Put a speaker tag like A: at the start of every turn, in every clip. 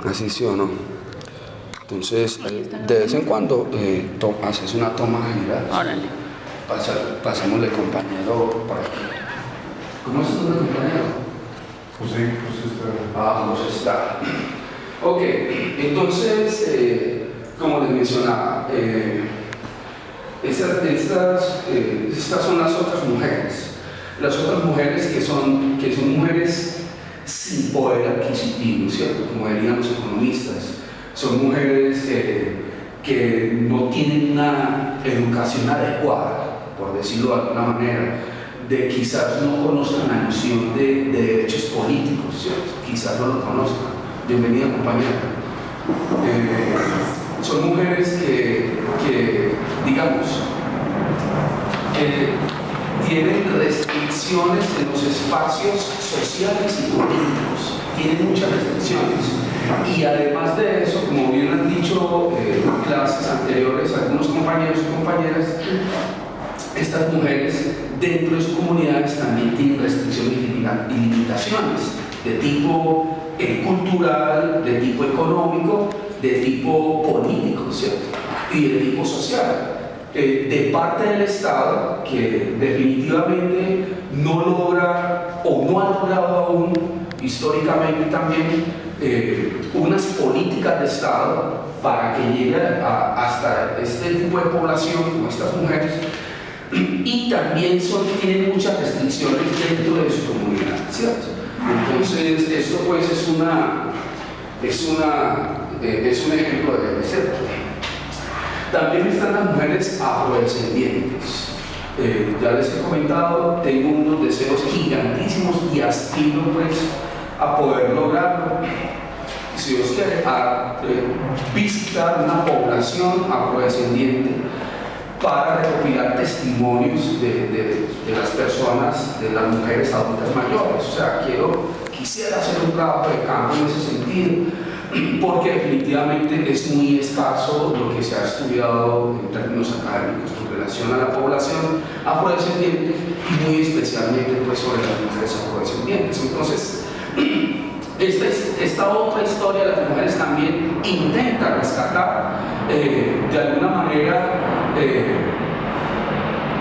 A: Así sí o no. Entonces, de vez en cuando haces una toma general.
B: Órale.
A: Pasémosle, compañero, para aquí. ¿Cómo es tu nombre, compañero?
C: José está.
A: José está. Ok, entonces, como les mencionaba, estas son las otras mujeres. Las otras mujeres que son mujeres sin poder adquisitivo, ¿cierto? Como dirían los economistas. Son mujeres que no tienen una educación adecuada, por decirlo de alguna manera, de quizás no conozcan la noción de derechos políticos, ¿cierto? Quizás no lo conozcan. Bienvenida, compañera. Son mujeres que digamos, tienen restricciones en los espacios sociales y políticos, tienen muchas restricciones. Y además de eso, como bien han dicho en clases anteriores algunos compañeros y compañeras, estas mujeres dentro de sus comunidades también tienen restricciones y limitaciones de tipo cultural, de tipo económico, de tipo político, ¿cierto? Y de tipo social. De parte del Estado, que definitivamente no logra o no ha logrado aún históricamente también unas políticas de Estado para que llegue hasta este tipo de población como estas mujeres, y también tienen muchas restricciones dentro de su comunidad, ¿cierto? Entonces esto pues es un ejemplo de ser. También están las mujeres afrodescendientes. Ya les he comentado, tengo unos deseos gigantísimos y aspiro pues a poder lograrlo, si Dios quiere, a visitar una población afrodescendiente para recopilar testimonios de las personas, de las mujeres adultas mayores. O sea, quisiera hacer un trabajo de campo en ese sentido, porque definitivamente es muy escaso lo que se ha estudiado en términos académicos con relación a la población afrodescendiente y muy especialmente pues sobre las mujeres afrodescendientes. Entonces, esta otra historia de las mujeres también intenta rescatar de alguna manera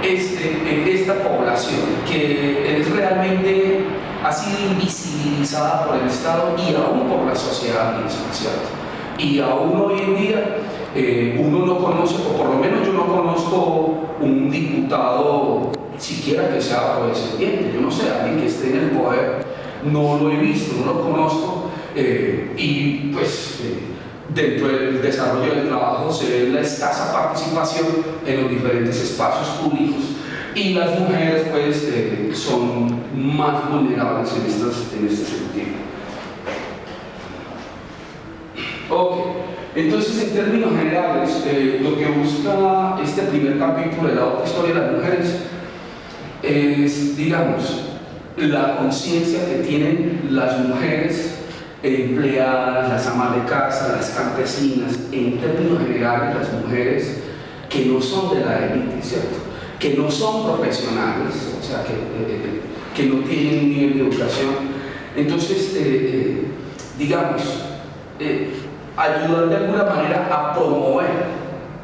A: esta población que es realmente ha sido invisibilizada por el Estado y aún por la sociedad misma, ¿cierto? Y aún hoy en día uno no conoce, o por lo menos yo no conozco un diputado siquiera que sea afrodescendiente. Yo no sé, alguien que esté en el poder, no lo he visto, no lo conozco, y pues dentro del desarrollo del trabajo se ve la escasa participación en los diferentes espacios públicos, y las mujeres pues son más vulnerables en este sentido. Ok, entonces en términos generales, lo que busca este primer capítulo de la otra historia de las mujeres es, digamos, la conciencia que tienen las mujeres empleadas, las amas de casa, las campesinas, en términos generales las mujeres que no son de la élite, ¿cierto? Que no son profesionales, o sea, que no tienen un nivel de educación. Entonces, digamos, ayudar de alguna manera a promover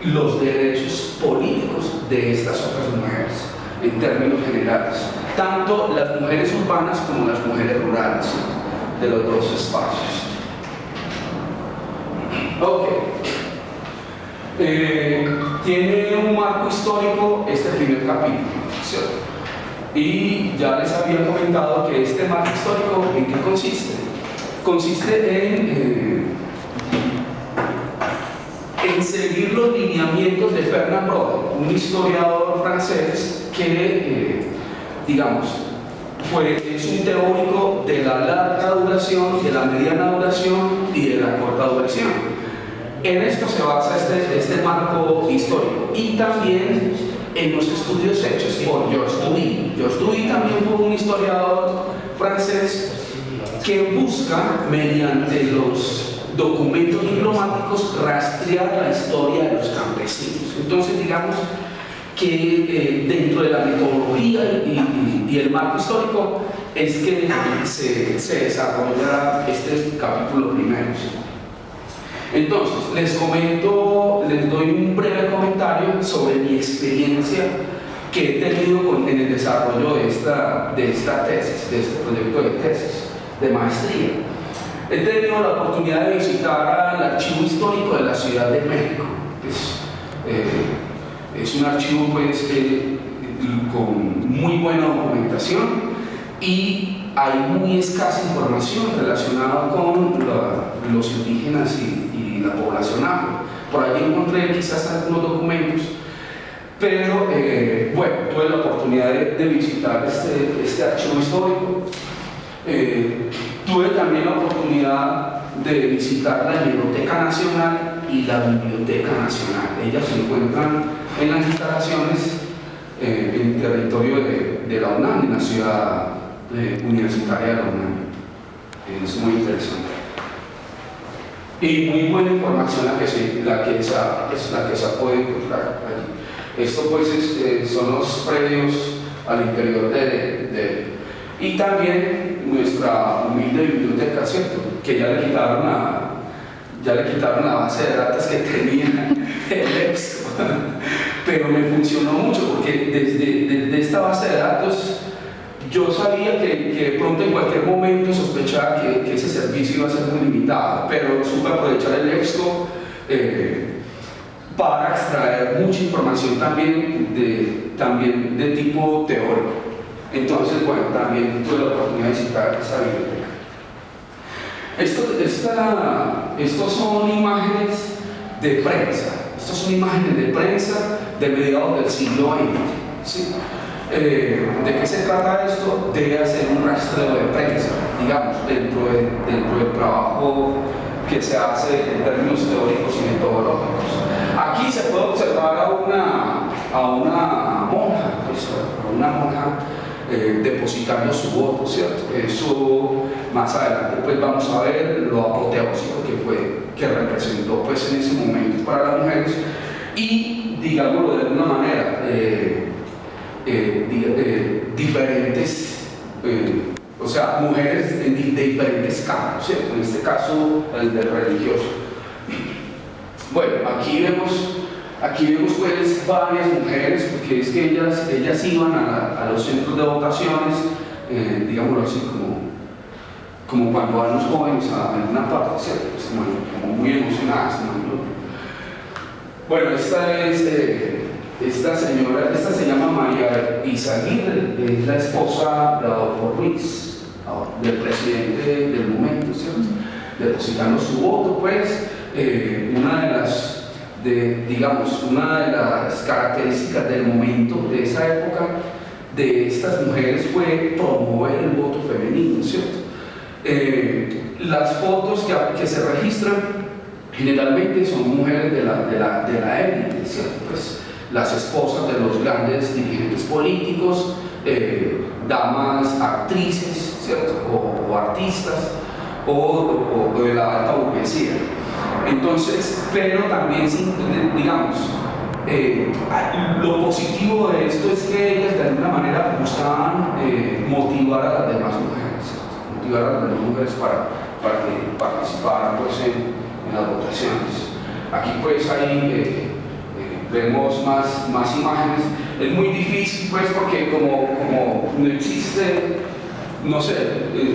A: los derechos políticos de estas otras mujeres, en términos generales, tanto las mujeres urbanas como las mujeres rurales, de los dos espacios. Ok. Tiene un marco histórico este primer capítulo, ¿cierto? Y ya les había comentado que este marco histórico, ¿en qué consiste? Consiste en seguir los lineamientos de Fernand Braudel, un historiador francés que, digamos, es un teórico de la larga duración, de la mediana duración y de la corta duración. En esto se basa este marco histórico, y también en los estudios hechos por Georges Duby. Georges Duby también fue un historiador francés que busca, mediante los documentos diplomáticos, rastrear la historia de los campesinos. Entonces, digamos que dentro de la metodología y el marco histórico es que se desarrolla este capítulo primero. Entonces, les doy un breve comentario sobre mi experiencia que he tenido en el desarrollo de esta tesis, de este proyecto de tesis, de maestría. He tenido la oportunidad de visitar el Archivo Histórico de la Ciudad de México. Es un archivo pues, con muy buena documentación y hay muy escasa información relacionada con los indígenas y la población afro. Por ahí encontré quizás algunos documentos, pero bueno, tuve la oportunidad de visitar este archivo histórico. Tuve también la oportunidad de visitar la Biblioteca Nacional y la Biblioteca Nacional. Ellas se encuentran en las instalaciones en territorio de la UNAM, en la ciudad universitaria de la UNAM. Es muy interesante. Y muy buena información la que se puede encontrar allí. Esto pues son los predios al interior y también nuestra humilde biblioteca, ¿cierto? Que ya le quitaron la base de datos que tenía el EBSCO, pero me funcionó mucho porque desde esta base de datos yo sabía que de pronto en cualquier momento sospechaba que ese servicio iba a ser muy limitado, pero supe aprovechar el EBSCO para extraer mucha información también de tipo teórico. Entonces, bueno, también tuve la oportunidad de visitar esa biblioteca. Estos son imágenes de prensa. Estos son imágenes de prensa de mediados del siglo XX. ¿Sí? ¿De qué se trata esto? Debe hacer un rastreo de prensa, digamos, dentro del trabajo que se hace en términos teóricos y metodológicos. Aquí se puede observar a una monja depositando su voto, ¿cierto? Eso más adelante pues vamos a ver lo apoteósico que representó pues en ese momento para las mujeres y, digámoslo de alguna manera, diferentes, o sea, mujeres de diferentes campos, ¿cierto? En este caso el del religioso. Bueno, aquí vemos pues varias mujeres, porque es que ellas iban a los centros de votaciones, digámoslo así, como cuando van los jóvenes a alguna parte, ¿cierto? Pues como muy emocionadas, ¿no? Bueno, esta se llama María Izaguirre, es la esposa de Adolfo Ruiz, del presidente del momento, ¿cierto? Depositando su voto, pues, una de las características del momento de esa época de estas mujeres fue promover el voto femenino, ¿cierto? Las fotos que se registran generalmente son mujeres de la élite, ¿cierto? Pues, las esposas de los grandes dirigentes políticos, damas actrices, ¿cierto? O artistas, o de la alta burguesía. Entonces, pero también, digamos, lo positivo de esto es que ellas de alguna manera buscaban motivar a las demás mujeres, ¿cierto? Motivar a las demás mujeres para que participaran pues, en las votaciones. Aquí pues ahí vemos más imágenes. Es muy difícil pues porque como no existe, no sé,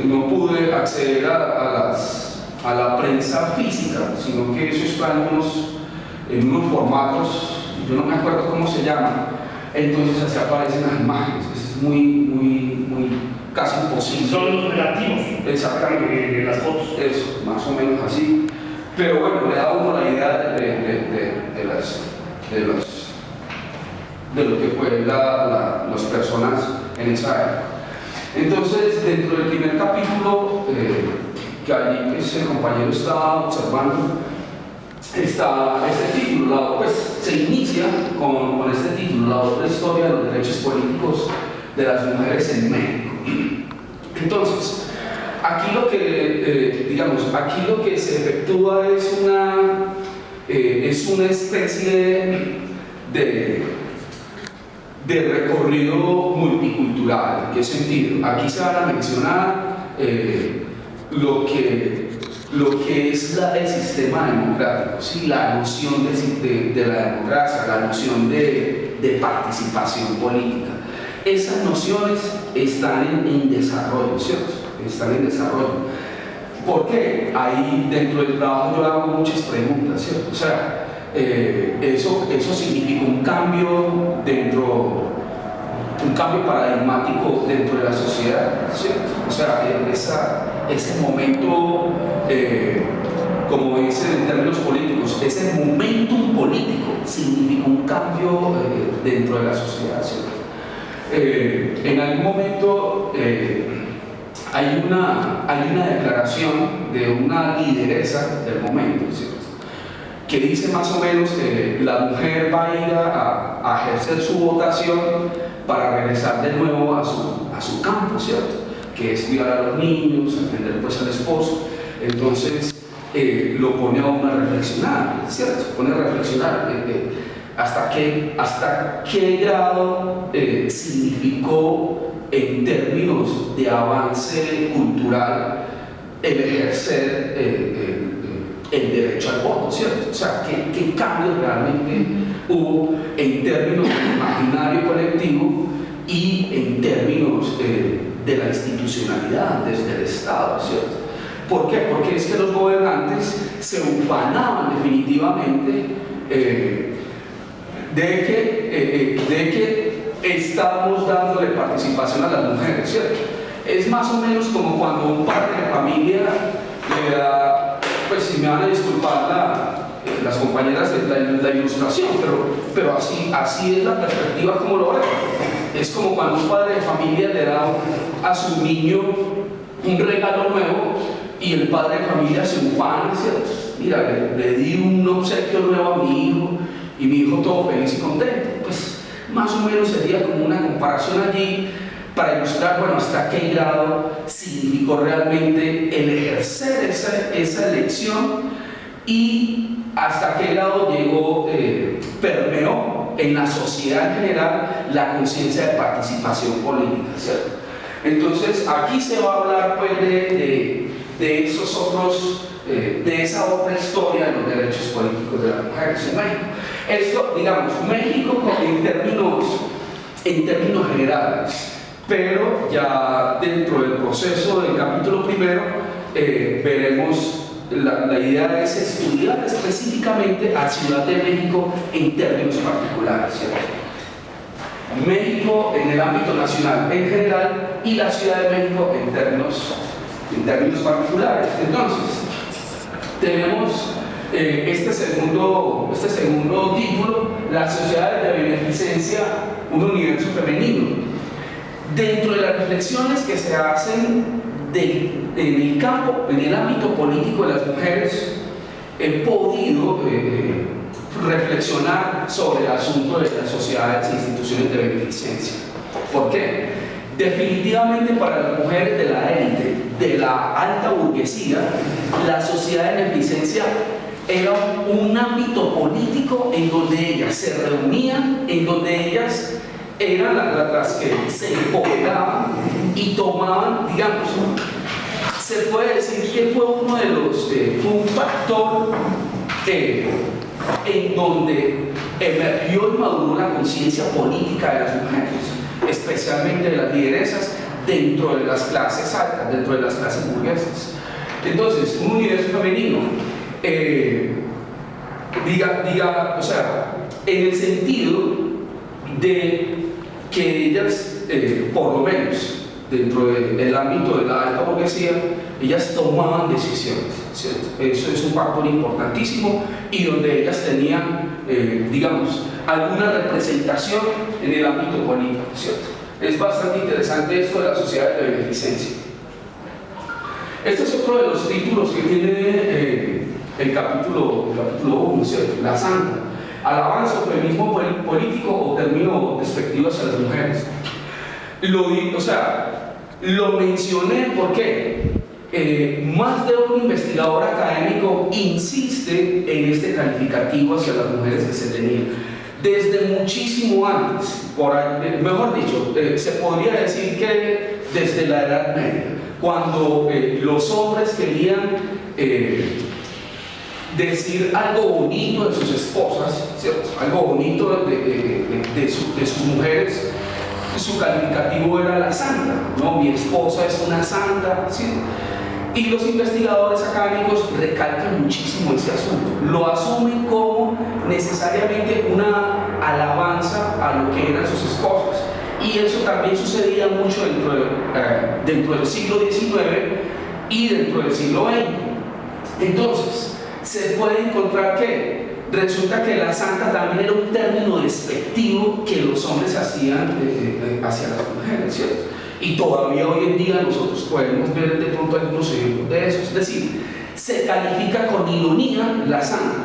A: no pude acceder a la prensa física, sino que eso está en unos formatos, yo no me acuerdo cómo se llaman, entonces así aparecen las imágenes. Es muy casi imposible.
B: Son los relativos.
A: Exactamente.
B: De las fotos.
A: Eso, más o menos así. Pero bueno, le da a uno la idea de lo que fue las personas en esa época. Entonces, dentro del primer capítulo que allí pues, el compañero estaba observando, está este título, pues se inicia con este título, la otra historia de los derechos políticos de las mujeres en México. Entonces, aquí lo que se efectúa es una especie de recorrido multicultural. ¿En qué sentido? Aquí se van a mencionar lo que lo que es el sistema democrático, ¿sí? La noción de la democracia, la noción de participación política. Esas nociones están en desarrollo, ¿cierto? Están en desarrollo. ¿Por qué? Ahí dentro del trabajo yo hago muchas preguntas, ¿cierto? O sea, eso significa un cambio paradigmático dentro de la sociedad, ¿cierto? O sea, ese momento, como dicen en términos políticos, ese momentum político significa un cambio dentro de la sociedad, ¿cierto? En algún momento hay una declaración de una lideresa del momento, ¿cierto?, que dice más o menos que la mujer va a ir a ejercer su votación para regresar de nuevo a su campo, ¿cierto?, que es cuidar a los niños, atender pues al esposo. Entonces lo pone a uno a reflexionar, ¿cierto? Pone a reflexionar hasta qué grado significó en términos de avance cultural el ejercer el derecho al voto, ¿cierto? O sea, ¿qué cambios realmente hubo en términos del imaginario colectivo y en términos de la institucionalidad desde el Estado, ¿cierto? ¿Por qué? Porque es que los gobernantes se ufanaban definitivamente de que estamos dándole participación a las mujeres, ¿cierto? Es más o menos como cuando un padre de familia le da, pues si me van a disculpar las compañeras de la ilustración, pero así es la perspectiva como lo ven. Es como cuando un padre de familia le da a su niño un regalo nuevo y el padre de familia se ufana, ¿cierto? Mira, le di un obsequio nuevo a mi hijo y mi hijo todo feliz y contento. Pues más o menos sería como una comparación allí para ilustrar, bueno, hasta qué grado significó realmente el ejercer esa elección y hasta qué grado permeó en la sociedad en general la conciencia de participación política, ¿cierto? Entonces aquí se va a hablar pues de esos otros, de esa otra historia de los derechos políticos de las mujeres en México. Esto, digamos, México en términos generales, pero ya dentro del proceso del capítulo primero veremos la idea es estudiar específicamente a Ciudad de México en términos particulares, ¿cierto? México en el ámbito nacional en general y la Ciudad de México en términos particulares. Entonces, tenemos este segundo título, las sociedades de beneficencia, un universo femenino. Dentro de las reflexiones que se hacen en el campo, en el ámbito político de las mujeres, he podido reflexionar sobre el asunto de las sociedades e instituciones de beneficencia. ¿Por qué? Definitivamente para las mujeres de la élite, de la alta burguesía, la sociedad de beneficencia era un ámbito político en donde ellas se reunían, en donde ellas eran las que se empoderaban y tomaban, digamos, se puede decir que fue uno de los, fue un factor en donde emergió y maduró la conciencia política de las mujeres, especialmente de las lideresas dentro de las clases altas, dentro de las clases burguesas. Entonces, un universo femenino, o sea, en el sentido de que ellas, por lo menos dentro del ámbito de la alta burguesía, ellas tomaban decisiones, ¿cierto? Eso es un factor importantísimo y donde ellas tenían, digamos, alguna representación en el ámbito político, ¿cierto? Es bastante interesante esto de la sociedad de beneficencia. Este es otro de los títulos que tiene el capítulo 1, ¿cierto? La Santa. Alabanza o feminismo político o término despectivo hacia las mujeres. Lo mencioné porque más de un investigador académico insiste en este calificativo hacia las mujeres que se tenía. Desde muchísimo antes, mejor dicho, se podría decir que desde la Edad Media, cuando los hombres querían decir algo bonito de sus esposas, ¿cierto? Algo bonito de sus mujeres. Su calificativo era la santa, ¿no? Mi esposa es una santa, ¿sí? Y los investigadores académicos recalcan muchísimo ese asunto, lo asumen como necesariamente una alabanza a lo que eran sus esposas. Y eso también sucedía mucho dentro del siglo XIX y dentro del siglo XX. Entonces, se puede encontrar que resulta que la santa también era un término despectivo que los hombres hacían hacia las mujeres, ¿cierto? Y todavía hoy en día nosotros podemos ver de pronto algunos ejemplos de eso. Es decir, se califica con ironía la santa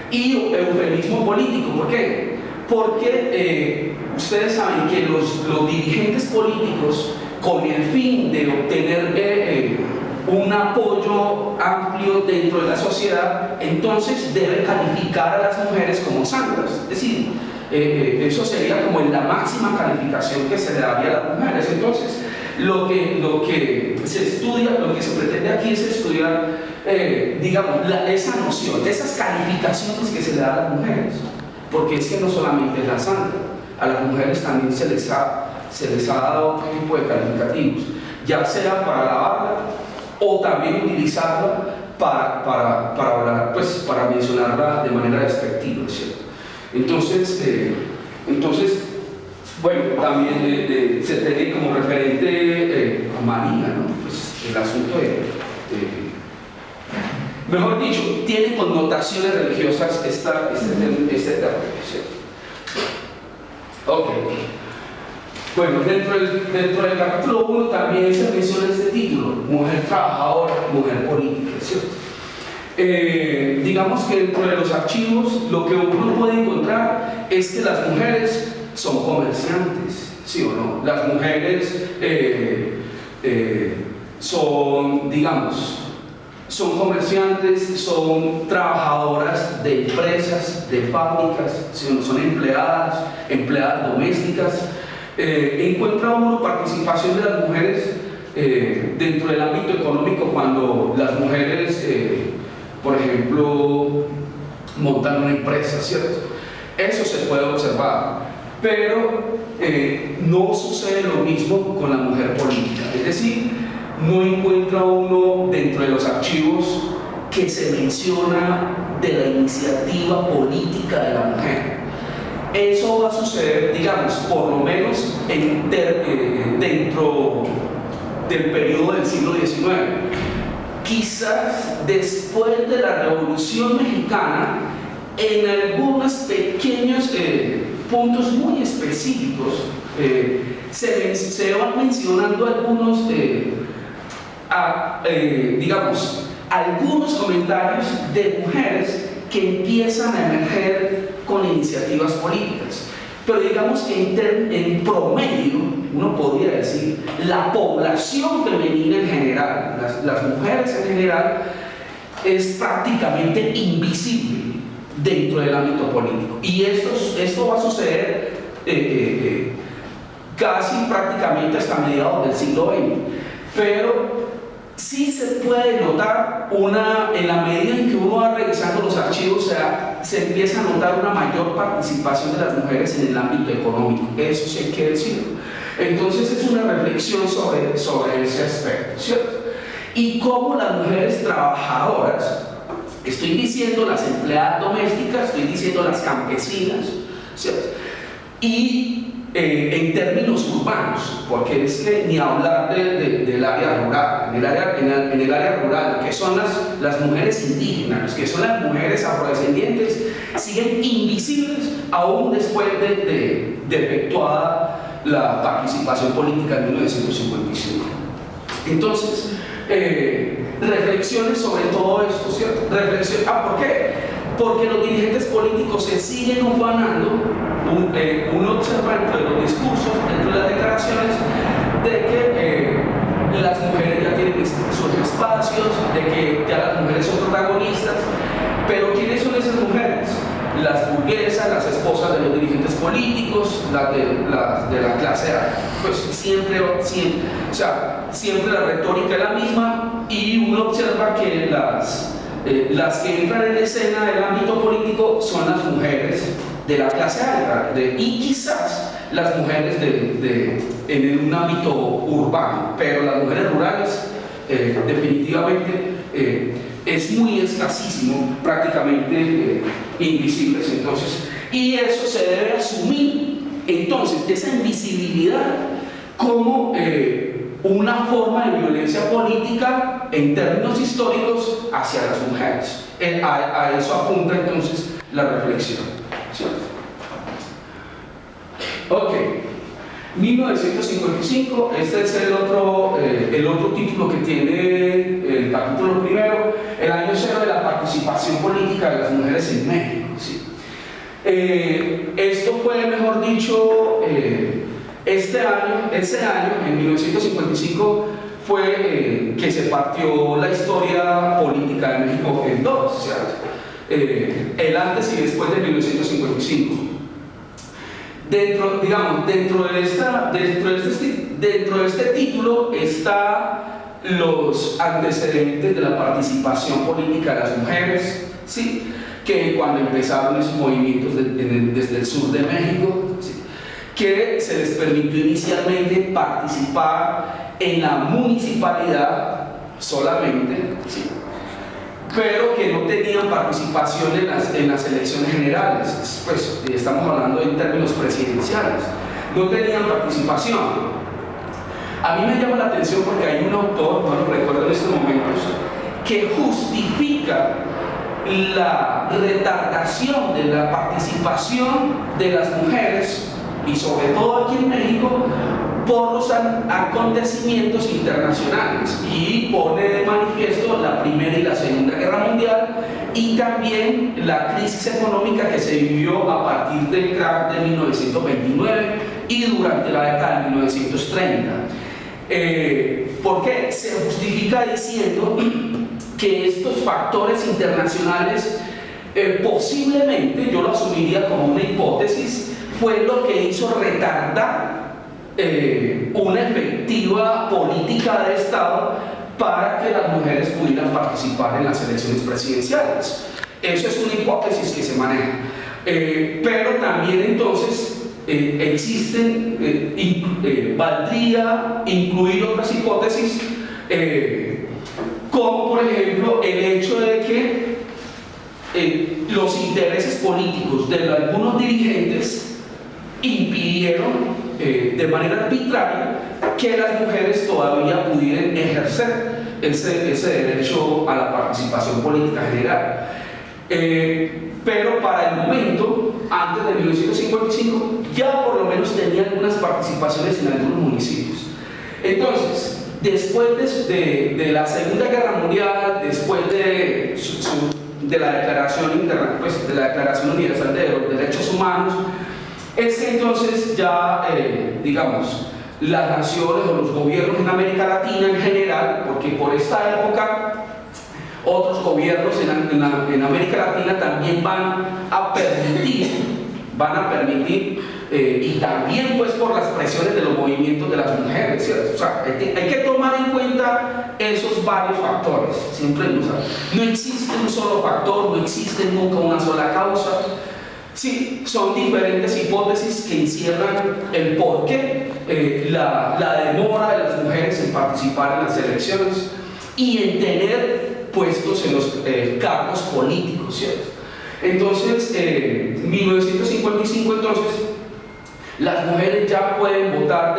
A: y eufemismo político. ¿Por qué? Porque ustedes saben que los dirigentes políticos, con el fin de obtener un apoyo amplio dentro de la sociedad, entonces debe calificar a las mujeres como santas. Es decir, eso sería como la máxima calificación que se le daría a las mujeres. Entonces, lo que se estudia, lo que se pretende aquí es estudiar, digamos, esa noción, esas calificaciones que se le dan a las mujeres. Porque es que no solamente es la santa, a las mujeres también se les ha dado otro tipo de calificativos, ya sea para alabarla o también utilizarla para hablar, pues para mencionarla de manera despectiva, ¿cierto? Entonces, bueno, también se tiene como referente a María, ¿no? Pues el asunto mejor dicho, tiene connotaciones religiosas este término, ¿cierto? Ok. Bueno, dentro del capítulo 1 también se menciona este título, mujer trabajadora, mujer política, ¿cierto? Digamos que dentro de los archivos lo que uno puede encontrar es que las mujeres son comerciantes, ¿sí o no? Las mujeres son, digamos, son comerciantes, son trabajadoras de empresas, de fábricas, ¿sí? Son empleadas domésticas. Encuentra uno participación de las mujeres dentro del ámbito económico cuando las mujeres, por ejemplo, montan una empresa, ¿cierto? Eso se puede observar, pero no sucede lo mismo con la mujer política. Es decir, no encuentra uno dentro de los archivos que se menciona de la iniciativa política de la mujer. Eso va a suceder, digamos, por lo menos dentro del periodo del siglo XIX. Quizás después de la Revolución Mexicana, en algunos pequeños puntos muy específicos, se van mencionando algunos, digamos, algunos comentarios de mujeres que empiezan a emerger con iniciativas políticas. Pero digamos que en promedio, uno podría decir, la población femenina en general, las mujeres en general, es prácticamente invisible dentro del ámbito político. Y esto va a suceder casi prácticamente hasta mediados del siglo XX. Pero sí se puede notar en la medida en que uno va revisando los archivos, se empieza a notar una mayor participación de las mujeres en el ámbito económico. Eso sí hay que decirlo. Entonces es una reflexión sobre ese aspecto, ¿cierto? Y cómo las mujeres trabajadoras, estoy diciendo las empleadas domésticas, estoy diciendo las campesinas, ¿cierto? Y en términos urbanos, porque es que ni hablar del área rural, en el área rural, que son las mujeres indígenas, que son las mujeres afrodescendientes, siguen invisibles aún después de efectuada la participación política en 1955. Entonces, reflexiones sobre todo esto, ¿cierto? ¿Por qué? Porque los dirigentes políticos se siguen ufanando. Uno observa dentro de los discursos, dentro de las declaraciones, de que las mujeres ya tienen sus espacios, de que ya las mujeres son protagonistas. Pero ¿quiénes son esas mujeres? Las burguesas, las esposas de los dirigentes políticos, las de la clase A. Pues siempre la retórica es la misma y uno observa que las que entran en escena del ámbito político son las mujeres de la clase alta y quizás las mujeres en un ámbito urbano, pero las mujeres rurales definitivamente es muy escasísimo, prácticamente invisibles. Entonces, y eso se debe asumir entonces esa invisibilidad como una forma de violencia política en términos históricos hacia las mujeres. A eso apunta entonces la reflexión, ¿cierto? Ok, 1955, este es el otro título que tiene el capítulo primero, el año cero de la participación política de las mujeres en México, ¿sí? Esto fue, mejor dicho, ese año, en 1955, fue que se partió la historia política de México en dos, ¿cierto? El antes y después de 1955. Dentro de este título está los antecedentes de la participación política de las mujeres, ¿sí? Que cuando empezaron esos movimientos desde el sur de México, ¿sí? Que se les permitió inicialmente participar en la municipalidad solamente, ¿sí? Pero que no tenían participación en las elecciones generales, pues estamos hablando en términos presidenciales, no tenían participación. A mí me llama la atención porque hay un autor, no lo recuerdo en estos momentos, que justifica la retardación de la participación de las mujeres, y sobre todo aquí en México, por los acontecimientos internacionales, y pone de manifiesto la Primera y la Segunda Guerra Mundial y también la crisis económica que se vivió a partir del crack de 1929 y durante la década de 1930. ¿Por qué? Se justifica diciendo que estos factores internacionales posiblemente, yo lo asumiría como una hipótesis, fue lo que hizo retardar una efectiva política de Estado para que las mujeres pudieran participar en las elecciones presidenciales. Eso es una hipótesis que se maneja. Pero también entonces valdría incluir otras hipótesis, como por ejemplo el hecho de que los intereses políticos de algunos dirigentes impidieron de manera arbitraria que las mujeres todavía pudieran ejercer ese derecho a la participación política general. Pero para el momento, antes de 1955, ya por lo menos tenía algunas participaciones en algunos municipios. Entonces, después de la Segunda Guerra Mundial, después de la Declaración Universal de los Derechos Humanos, es que entonces ya, digamos, las naciones o los gobiernos en América Latina en general, porque por esta época otros gobiernos en América Latina también van a permitir, y también pues por las presiones de los movimientos de las mujeres, ¿cierto? O sea, hay que tomar en cuenta esos varios factores. Siempre no existe un solo factor, no existe nunca una sola causa. Sí, son diferentes hipótesis que encierran el porqué, la demora de las mujeres en participar en las elecciones y en tener puestos en los cargos políticos, ¿cierto? Entonces, 1955, entonces, las mujeres ya pueden votar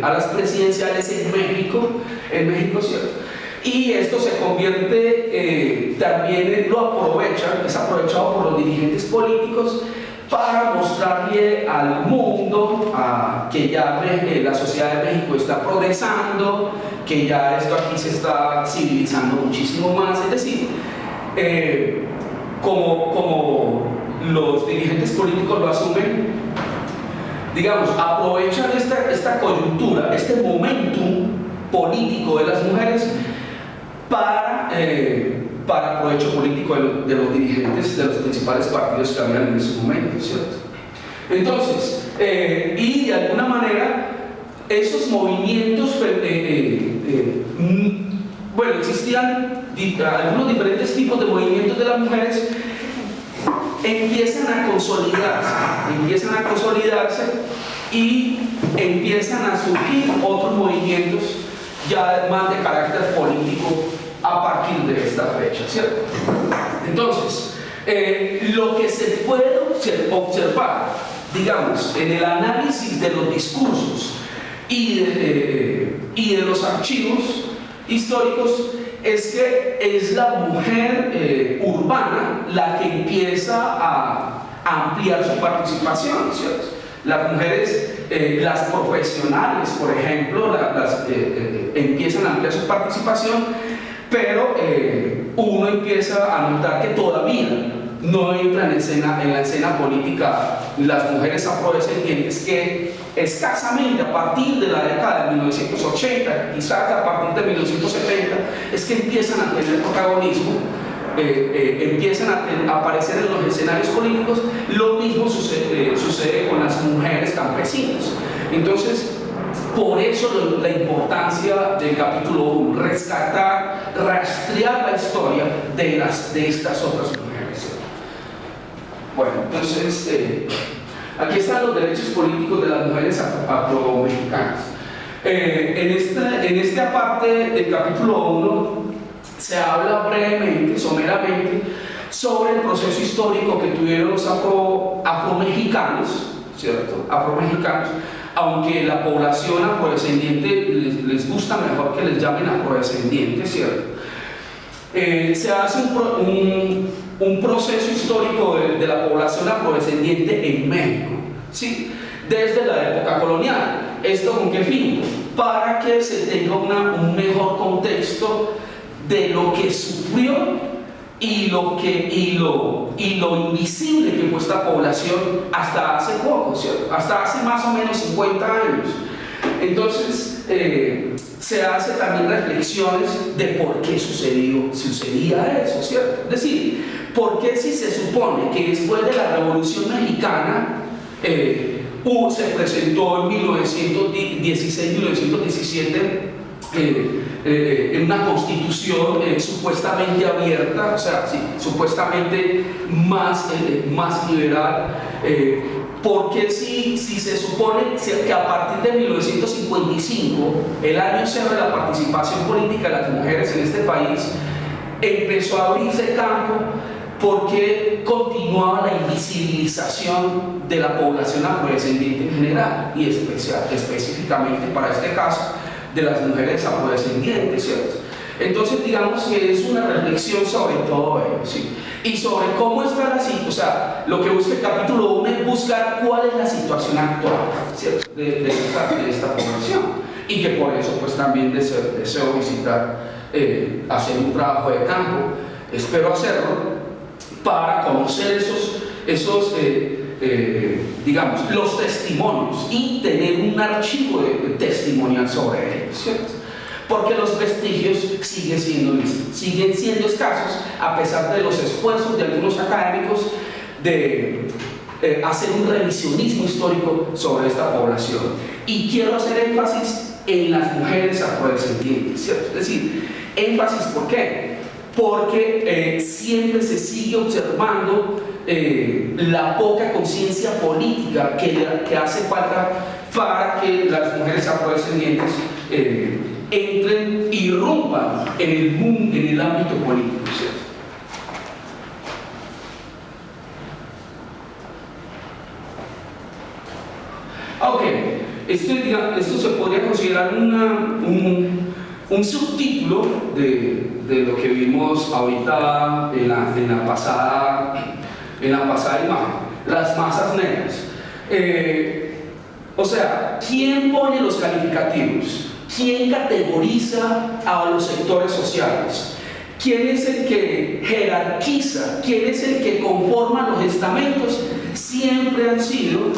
A: a las presidenciales en México, ¿cierto? Y esto se convierte, también es aprovechado por los dirigentes políticos para mostrarle al mundo que ya la sociedad de México está progresando, que ya esto aquí se está civilizando muchísimo más. Es decir, como los dirigentes políticos lo asumen, digamos, aprovechan esta coyuntura, este momentum político de las mujeres para provecho político de los dirigentes de los principales partidos que habían en ese momento, ¿cierto? Entonces, y de alguna manera, esos movimientos, bueno, existían algunos diferentes tipos de movimientos de las mujeres, empiezan a consolidarse y empiezan a surgir otros movimientos ya más de carácter político a partir de esta fecha, ¿cierto? Entonces, lo que se puede observar, digamos, en el análisis de los discursos y de los archivos históricos es que es la mujer urbana la que empieza a ampliar su participación, ¿cierto? Las mujeres, las profesionales, por ejemplo, empiezan a ampliar su participación, pero uno empieza a notar que todavía no entran en la escena política las mujeres afrodescendientes, que escasamente a partir de la década de 1980, quizás a partir de 1970, es que empiezan a tener protagonismo, empiezan a aparecer en los escenarios políticos. Lo mismo sucede con las mujeres campesinas. Entonces, por eso la importancia del capítulo 1, rescatar, rastrear la historia de estas otras mujeres. Bueno, entonces, aquí están los derechos políticos de las mujeres afromexicanas. En esta parte del capítulo 1 se habla brevemente, someramente, sobre el proceso histórico que tuvieron los afromexicanos, ¿cierto? Afromexicanos, aunque la población afrodescendiente les gusta mejor que les llamen afrodescendientes, ¿cierto? Se hace un proceso histórico de la población afrodescendiente en México, ¿sí? Desde la época colonial. ¿Esto con qué fin? Para que se tenga un mejor contexto de lo que sufrió y lo invisible que fue esta población hasta hace poco, ¿cierto? Hasta hace más o menos 50 años. Entonces, se hace también reflexiones de por qué sucedía eso, ¿cierto? Es decir, ¿por qué si se supone que después de la Revolución Mexicana se presentó en 1916-1917 en una constitución supuestamente abierta, o sea, sí, supuestamente más liberal? Porque si se supone que a partir de 1955, el año cero de la participación política de las mujeres en este país, empezó a abrirse campo, porque continuaba la invisibilización de la población afrodescendiente en general y específicamente para este caso de las mujeres afrodescendientes, ¿cierto? Entonces, digamos que es una reflexión sobre todo ello, ¿sí? Y sobre cómo está la situación. O sea, lo que busca el capítulo 1 es buscar cuál es la situación actual, ¿cierto? de esta población, y que por eso pues también deseo visitar, hacer un trabajo de campo. Espero hacerlo para conocer digamos, los testimonios y tener un archivo testimonial sobre ellos, ¿cierto? Porque los vestigios siguen siendo escasos, a pesar de los esfuerzos de algunos académicos de hacer un revisionismo histórico sobre esta población. Y quiero hacer énfasis en las mujeres afrodescendientes, ¿cierto? Es decir, énfasis, ¿por qué? Porque siempre se sigue observando la poca conciencia política que hace falta para que las mujeres afrodescendientes entren y irrumpan en el mundo, en el ámbito político, ¿cierto? Ok, esto se podría considerar un subtítulo de lo que vimos ahorita en la pasada imagen, las masas negras. O sea, ¿quién pone los calificativos? ¿Quién categoriza a los sectores sociales? ¿Quién es el que jerarquiza? ¿Quién es el que conforma los estamentos? Siempre han sido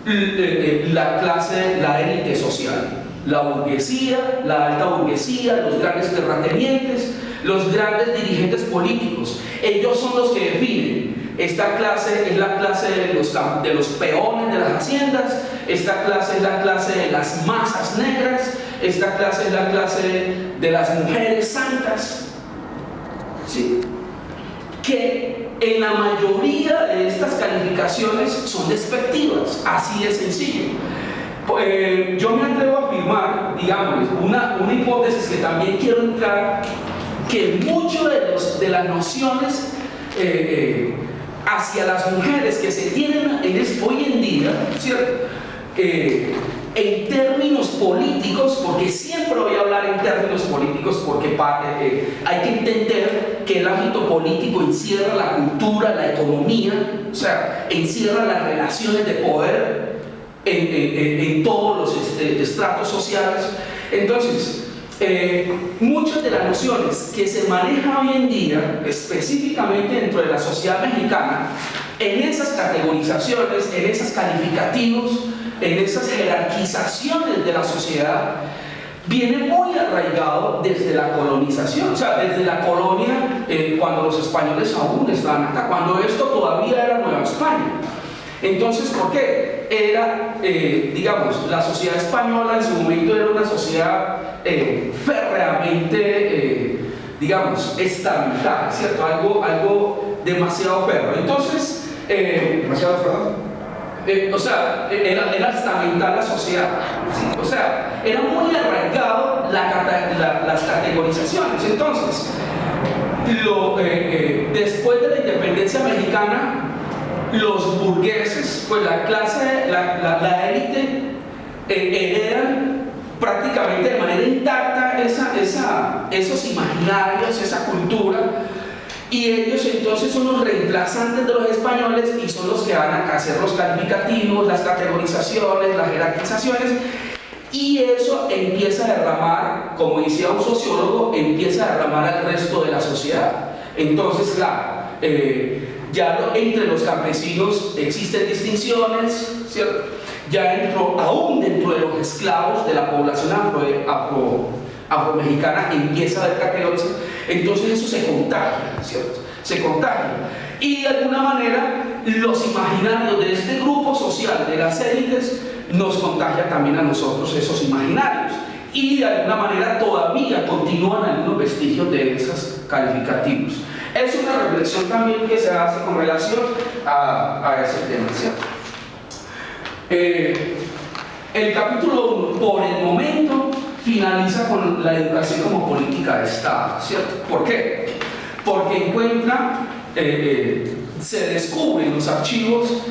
A: la élite social, la burguesía, la alta burguesía, los grandes terratenientes, los grandes dirigentes políticos. Ellos son los que definen. Esta clase es la clase de los peones de las haciendas, esta clase es la clase de las masas negras, esta clase es la clase de las mujeres santas, ¿sí? Que en la mayoría de estas calificaciones son despectivas, así de sencillo. Yo me atrevo a afirmar, digamos, una hipótesis que también quiero entrar, que mucho de las nociones hacia las mujeres que se tienen hoy en día, ¿cierto? En términos políticos, porque siempre voy a hablar en términos políticos, porque hay que entender que el ámbito político encierra la cultura, la economía, o sea, encierra las relaciones de poder en todos los estratos sociales. Entonces, muchas de las nociones que se manejan hoy en día, específicamente dentro de la sociedad mexicana, en esas categorizaciones, en esos calificativos, en esas jerarquizaciones de la sociedad, viene muy arraigado desde la colonización, o sea, desde la colonia, cuando los españoles aún estaban acá, cuando esto todavía era Nueva España. Entonces, ¿por qué? Era, digamos, la sociedad española en su momento era una sociedad férreamente, digamos, estabilizada, ¿cierto? Algo demasiado férreo. Entonces,
C: ¿Demasiado férreo?
A: o sea, era estamental la sociedad, ¿sí? O sea, era muy arraigado las categorizaciones. Entonces, después de la independencia mexicana, los burgueses, pues la clase, la élite, heredan prácticamente de manera intacta esos imaginarios, esa cultura, y ellos entonces son los reemplazantes de los españoles y son los que van a hacer los calificativos, las categorizaciones, las jerarquizaciones, y eso empieza a derramar, como decía un sociólogo, empieza a derramar al resto de la sociedad. Entonces, claro, ya entre los campesinos existen distinciones, ¿cierto? Ya aún dentro de los esclavos de la población afromexicana empieza a haber categorías. Entonces eso se contagia, ¿cierto? Se contagia. Y de alguna manera los imaginarios de este grupo social, de las élites, nos contagia también a nosotros esos imaginarios. Y de alguna manera todavía continúan algunos vestigios de esos calificativos. Es una reflexión también que se hace con relación a ese tema, ¿cierto? El capítulo 1, por el momento, finaliza con la educación como política de Estado, ¿cierto? ¿Por qué? Porque encuentra, se descubre en los archivos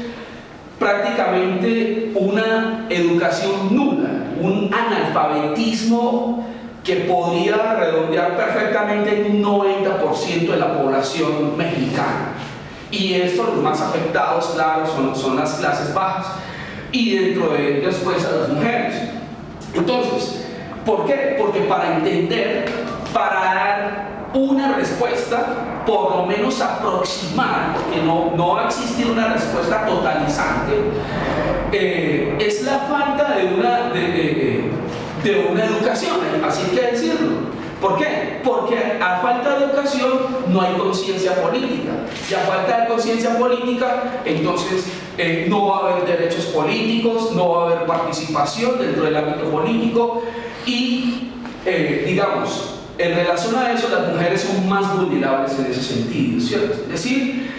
A: prácticamente una educación nula, un analfabetismo que podría redondear perfectamente en un 90% de la población mexicana. Y esto, los más afectados, claro, son las clases bajas, y dentro de ellas, pues, a las mujeres. Entonces, ¿por qué? Porque para entender, para dar una respuesta, por lo menos aproximar, porque no va a existir una respuesta totalizante, es la falta de una educación, así hay que decirlo. ¿Por qué? Porque a falta de educación no hay conciencia política, y a falta de conciencia política, entonces no va a haber derechos políticos, no va a haber participación dentro del ámbito político, y digamos, en relación a eso, las mujeres son más vulnerables en ese sentido, ¿cierto? Es decir,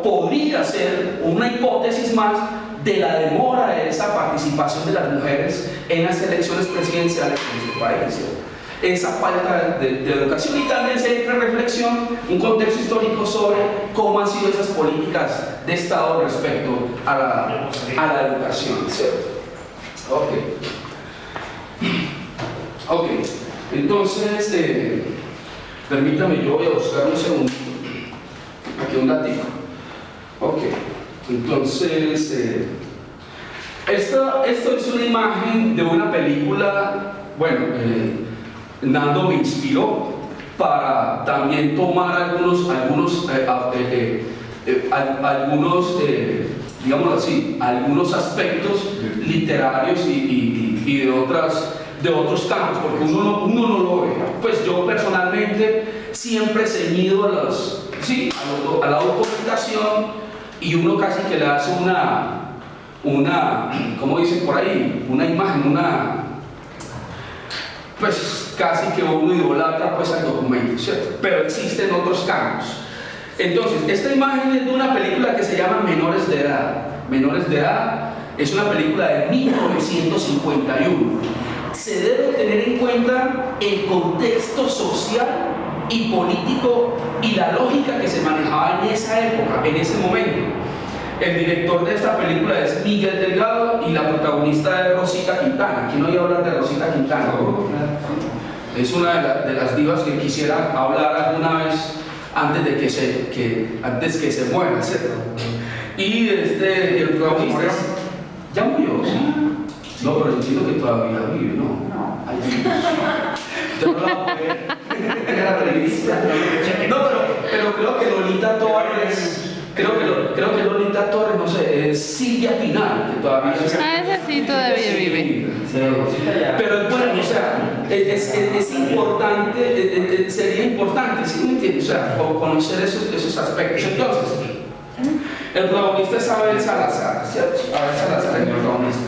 A: podría ser una hipótesis más de la demora de esa participación de las mujeres en las elecciones presidenciales en este país, ¿cierto? Esa falta de educación, y también se entra en reflexión un contexto histórico sobre cómo han sido esas políticas de Estado respecto a la educación, ¿cierto? Ok, entonces permítame, yo voy a buscar un segundo aquí un datito. Ok, entonces esto es una imagen de una película. Bueno, Nando me inspiró para también tomar algunos digámoslo así, algunos aspectos literarios y de otros campos, porque uno no lo ve. Pues yo personalmente siempre he ceñido a la documentación, y uno casi que le hace una ¿cómo dicen por ahí? Una imagen, pues casi que uno idolatra pues al documento, ¿cierto? Pero existen otros campos. Entonces, esta imagen es de una película que se llama Menores de Edad. Menores de Edad es una película de 1951. Se debe tener en cuenta el contexto social y político y la lógica que se manejaba en esa época, en ese momento. El director de esta película es Miguel Delgado y la protagonista es Rosita Quintana. ¿Quién oye hablar de Rosita Quintana? Es una de las divas que quisiera hablar alguna vez antes que se muera, ¿cierto? Y el protagonista ya murió, ¿sí? No, pero entiendo que todavía vive, ¿no?
B: No.
A: Yo no la voy a ver en la revista. No, pero creo que Lolita Torres, no sé, es Silvia Pinal, que todavía
D: ese sí todavía vive.
A: Pero bueno, o sea, es importante, sería importante, ¿sí me entiendes? O sea, conocer esos aspectos. Entonces, el protagonista es Abel Salazar, ¿cierto? Abel Salazar es el protagonista.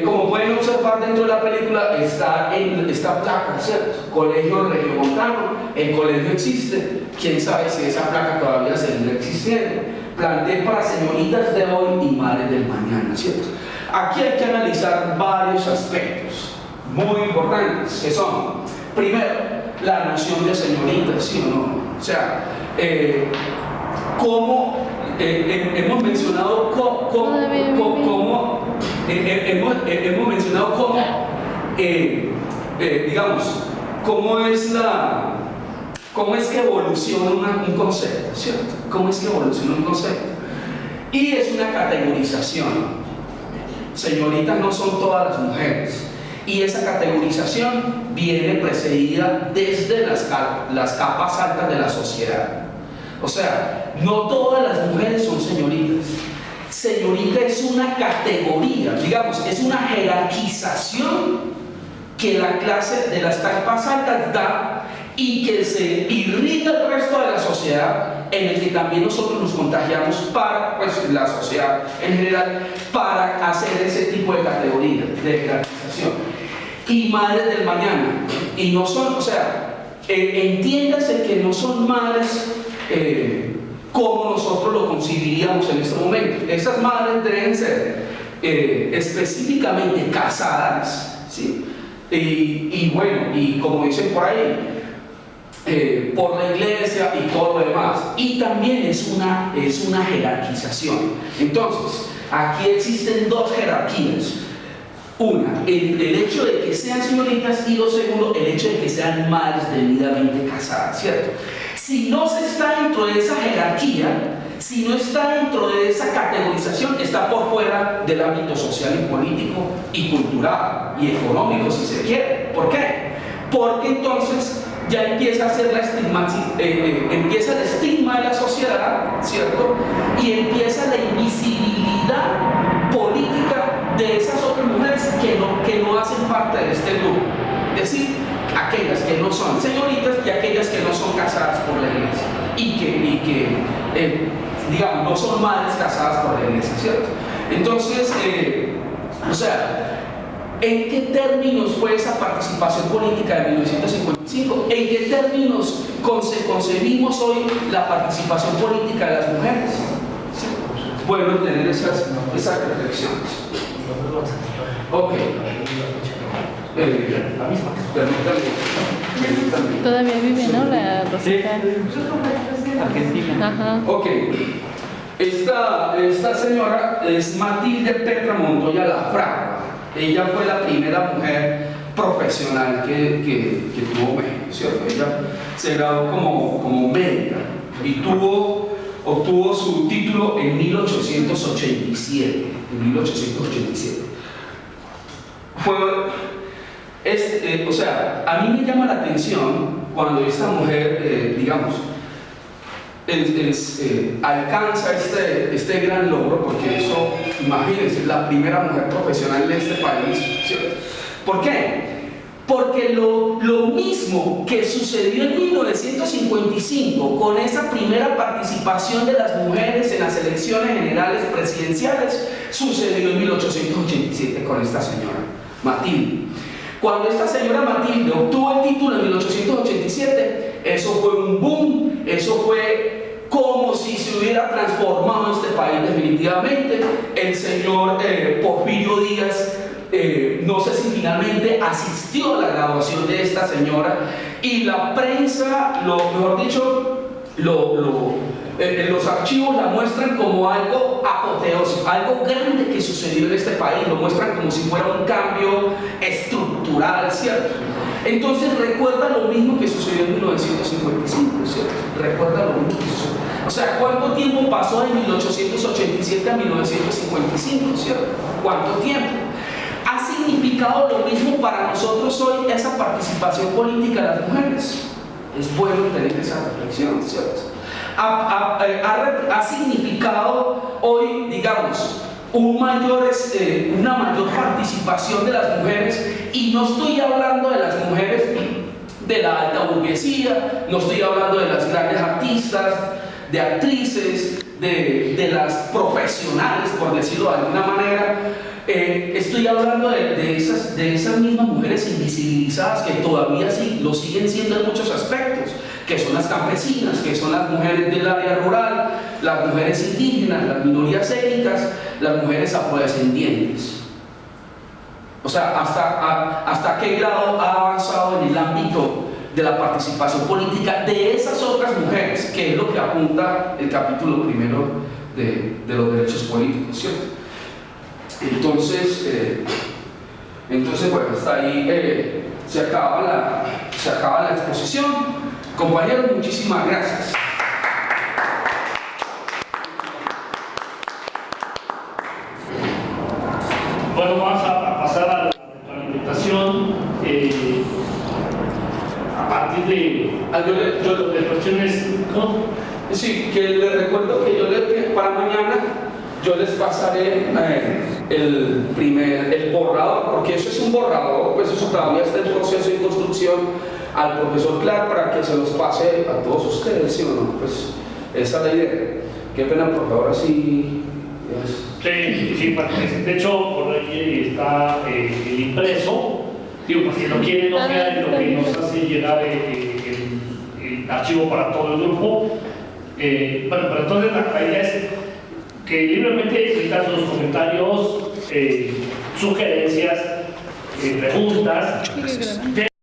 A: Como pueden observar dentro de la película está esta placa, ¿cierto? Colegio Regiomontano, el colegio existe, quién sabe si esa placa todavía seguirá existiendo. Plantel para señoritas de hoy y madres del mañana, ¿cierto? Aquí hay que analizar varios aspectos muy importantes, que son, primero, la noción de señorita, ¿sí o no? O sea, cómo hemos mencionado hemos mencionado cómo, digamos, cómo es que evoluciona un concepto, ¿cierto? ¿Cómo es que evoluciona un concepto? Y es una categorización. Señoritas no son todas las mujeres. Y esa categorización viene precedida desde las capas altas de la sociedad. O sea, no todas las mujeres son señoritas. Señorita es una categoría, digamos, es una jerarquización que la clase de las capas altas da y que se irriga el resto de la sociedad, en el que también nosotros nos contagiamos para, pues, la sociedad en general, para hacer ese tipo de categoría, de jerarquización. Y madres del mañana, y no son, o sea, entiéndase que no son madres como nosotros lo concebiríamos en este momento. Estas madres deben ser específicamente casadas, ¿sí? Y bueno, y como dicen por ahí, por la iglesia y todo lo demás. Y también es una jerarquización. Entonces, aquí existen dos jerarquías. Una, el hecho de que sean señoritas, y lo segundo, el hecho de que sean madres debidamente casadas, ¿cierto? Si no se está dentro de esa jerarquía, si no está dentro de esa categorización, está por fuera del ámbito social y político y cultural y económico, si se quiere. ¿Por qué? Porque entonces ya empieza a ser empieza el estigma de la sociedad, ¿cierto? Y empieza la invisibilidad política de esas otras mujeres que no hacen parte de este grupo. Es decir, aquellas que no son señoritas y aquellas que no son casadas por la iglesia y que digamos, no son madres casadas por la iglesia, ¿cierto? Entonces, o sea, ¿en qué términos fue esa participación política de 1955? ¿En qué términos concebimos hoy la participación política de las mujeres? ¿Sí? Bueno, tener esas reflexiones. Ok. Permítame.
D: Todavía vive, ¿no? La Rosita.
B: Argentina.
D: Ajá.
A: Ok. Esta señora es Matilde Petra Montoya Lafranca. Ella fue la primera mujer profesional que tuvo México, ¿cierto? Ella se graduó como médica y obtuvo su título en 1887. O sea, a mí me llama la atención cuando esta mujer, digamos, alcanza este gran logro, porque eso, imagínense, la primera mujer profesional de este país, ¿cierto? ¿Por qué? Porque lo mismo que sucedió en 1955 con esa primera participación de las mujeres en las elecciones generales presidenciales, sucedió en 1887 con esta señora, Matilde. Cuando esta señora Matilde obtuvo el título en 1887, eso fue un boom, eso fue como si se hubiera transformado este país definitivamente. El señor Porfirio Díaz, no sé si finalmente asistió a la graduación de esta señora, y la prensa, mejor dicho, los archivos la muestran como algo apoteósico, algo grande que sucedió en este país, lo muestran como si fuera un cambio estructural, ¿cierto? Entonces recuerda lo mismo que sucedió en 1955, ¿cierto? Recuerda lo mismo que sucedió. O sea, ¿cuánto tiempo pasó de 1887 a 1955, ¿cierto? ¿Cuánto tiempo? ¿Ha significado lo mismo para nosotros hoy esa participación política de las mujeres? Es bueno tener esa reflexión, ¿cierto? Ha significado hoy, digamos, una mayor participación de las mujeres, y no estoy hablando de las mujeres de la alta burguesía, no estoy hablando de las grandes artistas, de actrices, de las profesionales, por decirlo de alguna manera. Estoy hablando de esas mismas mujeres invisibilizadas que todavía lo siguen siendo en muchos aspectos, que son las campesinas, que son las mujeres del área rural, las mujeres indígenas, las minorías étnicas, las mujeres afrodescendientes. O sea, hasta qué grado ha avanzado en el ámbito de la participación política de esas otras mujeres, que es lo que apunta el capítulo primero de los derechos políticos, ¿cierto? Entonces, bueno, hasta ahí se acaba la exposición. Compañeros, muchísimas gracias.
E: Bueno, vamos a pasar a la invitación a partir de cuestiones, ¿no?
A: Sí, que les recuerdo que para mañana yo les pasaré el borrador, porque eso es un borrador, pues eso todavía está en proceso de construcción, al profesor Clark, para que se los pase a todos ustedes, ¿sí o no? Pues esa es la idea. Qué pena, por favor, así.
E: Sí, de hecho, por ahí está el impreso. Digo, pues si lo quieren, no queda lo que nos hace llegar el archivo para todo el grupo. Bueno, pero entonces la idea es que libremente emitan sus comentarios, sugerencias, preguntas.